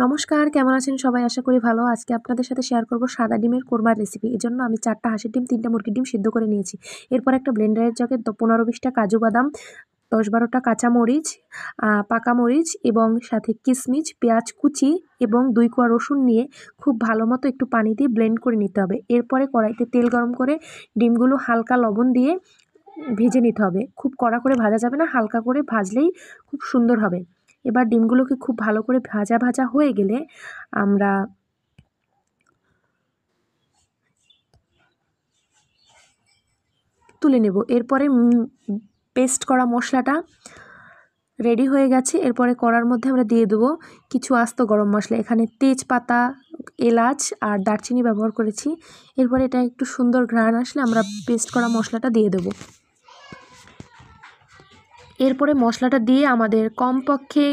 নমস্কার, কেমন আছেন সবাই? আশা করি ভালো। আজকে আপনাদের সাথে শেয়ার করব সাদা ডিমের কোরমার রেসিপি। এজন্য আমি 4টা হাঁসের ডিম, 3টা মুরগির ডিম সিদ্ধ করে নিয়েছি। এরপর একটা ব্লেন্ডারের জগে 15-20টা কাজু বাদাম, 10-12টা কাঁচা মরিচ, পাকা মরিচ এবং সাথে কিশমিশ, পেঁয়াজ কুচি এবং 2 কোয়া রসুন নিয়ে খুব ভালো মতো একটু পানি দিয়ে ব্লেন্ড করে নিতে হবে। এরপরে কড়াইতে তেল গরম করে ডিমগুলো হালকা লবণ দিয়ে ভেজে নিতে হবে। খুব কড়া করে ভাজা যাবে না, হালকা করে ভাজলেই খুব সুন্দর হবে। এবার ডিমগুলোকে খুব ভালো করে ভাজা ভাজা হয়ে গেলে আমরা তুলে নেব। এরপরে পেস্ট করা মশলাটা রেডি হয়ে গেছে। এরপরে কড়ার মধ্যে আমরা দিয়ে দেবো কিছু আস্ত গরম মশলা। এখানে তেজপাতা, এলাচ আর দারচিনি ব্যবহার করেছি। এরপরে এটা একটু সুন্দর ঘ্রাণ আসলে আমরা পেস্ট করা মশলাটা দিয়ে দেবো। এরপরে মশলাটা দিয়ে আমাদের কমপক্ষে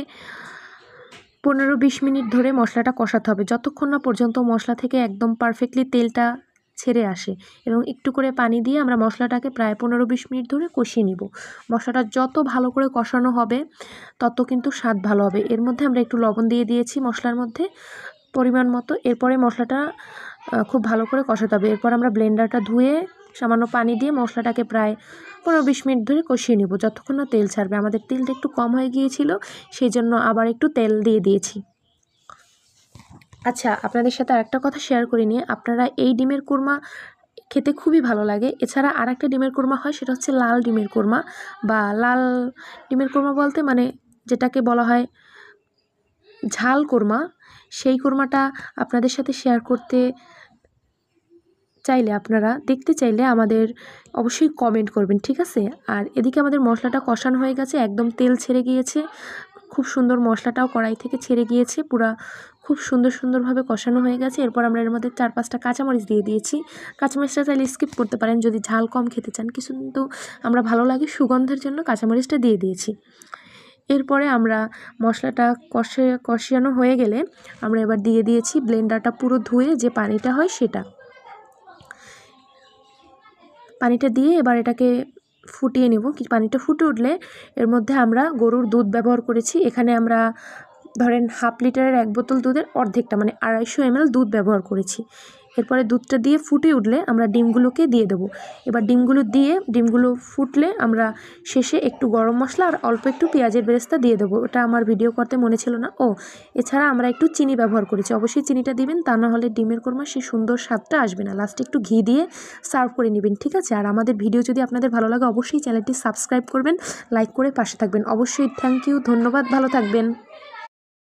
15-20 মিনিট ধরে মশলাটা কষাতে হবে, যতক্ষণ না পর্যন্ত মশলা থেকে একদম পারফেক্টলি তেলটা ছেড়ে আসে। এবং একটু করে পানি দিয়ে আমরা মশলাটাকে প্রায় 15-20 মিনিট ধরে কষিয়ে নিব। মশলাটা যত ভালো করে কষানো হবে তত কিন্তু স্বাদ ভালো হবে। এর মধ্যে আমরা একটু লবণ দিয়ে দিয়েছি মশলার মধ্যে পরিমাণ মতো। এরপরে মশলাটা খুব ভালো করে কষাতে হবে। এরপর আমরা ব্লেন্ডারটা ধুয়ে সামান্য পানি দিয়ে মশলাটাকে প্রায় 15-20 মিনিট ধরে কষিয়ে নেব, যতক্ষণ না তেল ছাড়বে। আমাদের তেলটা একটু কম হয়ে গিয়েছিল, সেই জন্য আবার একটু তেল দিয়ে দিয়েছি। আচ্ছা, আপনাদের সাথে আরেকটা কথা শেয়ার করে নিয়ে, আপনারা এই ডিমের কোরমা খেতে খুবই ভালো লাগে। এছাড়া আরেকটা ডিমের কোরমা হয়, সেটা হচ্ছে লাল ডিমের কোরমা। বা লাল ডিমের কোরমা বলতে মানে যেটাকে বলা হয় ঝাল কোরমা। সেই কোরমাটা আপনাদের সাথে শেয়ার করতে চাইলে, আপনারা দেখতে চাইলে আমাদের অবশ্যই কমেন্ট করবেন, ঠিক আছে? আর এদিকে আমাদের মশলাটা কষানো হয়ে গেছে, একদম তেল ছেড়ে গিয়েছে, খুব সুন্দর মশলাটাও কড়াই থেকে ছেড়ে গিয়েছে, খুব সুন্দরভাবে কষানো হয়ে গেছে। এরপর আমরা এর মধ্যে 4-5টা কাঁচামরিচ দিয়ে দিয়েছি। কাঁচামরিচটা চাইলে স্কিপ করতে পারেন যদি ঝাল কম খেতে চান, কিন্তু আমরা ভালো লাগে সুগন্ধের জন্য কাঁচামরিচটা দিয়ে দিয়েছি। এরপরে আমরা মশলাটা কষানো হয়ে গেলে আমরা এবার দিয়ে দিয়েছি ব্লেন্ডারটা পুরো ধুয়ে যে পানিটা হয় সেটা। পানিটা দিয়ে এবার এটাকে ফুটিয়ে নেব। পানিটা ফুটে উঠলে এর মধ্যে আমরা গরুর দুধ ব্যবহার করেছি। এখানে আমরা ধরেন 1/2 লিটারের 1 বোতল দুধের অর্ধেকটা মানে 250 ml দুধ ব্যবহার করেছি। এরপরে দুধটা দিয়ে ফুটে উঠলে আমরা ডিমগুলোকে দিয়ে দেবো। এবার ডিমগুলো ফুটলে আমরা শেষে একটু গরম মশলা আর অল্প একটু পেঁয়াজের বেরেস্তা দিয়ে দেবো। ওটা আমার ভিডিও করতে মনে ছিল না। এছাড়া আমরা একটু চিনি ব্যবহার করেছি। অবশ্যই চিনিটা দিবেন, তা না হলে ডিমের কোরমা সেই সুন্দর স্বাদটা আসবে না। লাস্টে একটু ঘি দিয়ে সার্ভ করে নেবেন, ঠিক আছে? আর আমাদের ভিডিও যদি আপনাদের ভালো লাগে অবশ্যই চ্যানেলটি সাবস্ক্রাইব করবেন, লাইক করে পাশে থাকবেন। অবশ্যই থ্যাংক ইউ, ধন্যবাদ, ভালো থাকবেন।